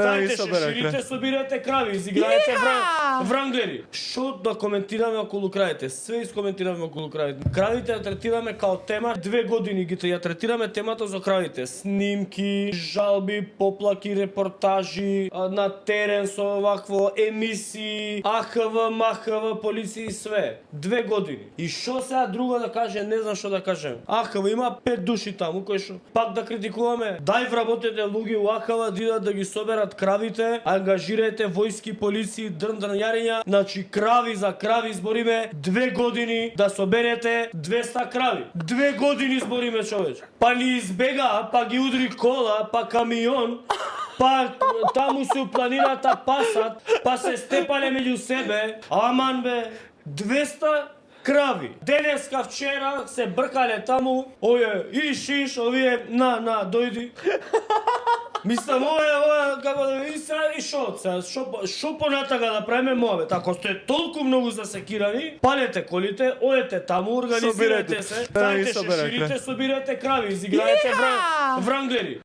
Стајте шеширите, собирате крави, изиграете вранглери. Што да коментираме околу кравите? Све искоментираме околу кравите. Кравите ја третираме као тема 2 години ја третираме темата за кравите. Снимки, жалби, поплаки, репортажи, на терен со овакво емисии, АХВ, МАХВ, полиција и све. 2 години. И што сега друго да каже, не знам што да кажем. АХВ има 5 души таму кои што пак да критикуваме. Дај вработете луѓе у АХВ да идат да ги соберат кравите, ангажирајте војски, полиција, дрнјарења, значи крави за крави збориме 2 години да соберете 200 крави. 2 години збориме, човече. Па ни избега, па ги удри кола, па камион, па таму се у планината пасат, па се степале меѓу себе. Аман бе, 200 крави. Денеска вчера се бркале таму, оје, иш, овие, на, дојди. Мислам, ова, како да ви и шо понатака да правиме мове? Ако сте толку многу засекирани, палете колите, одете таму, организирате се, тајте шеширите, собирате крави, изиграете вранглери.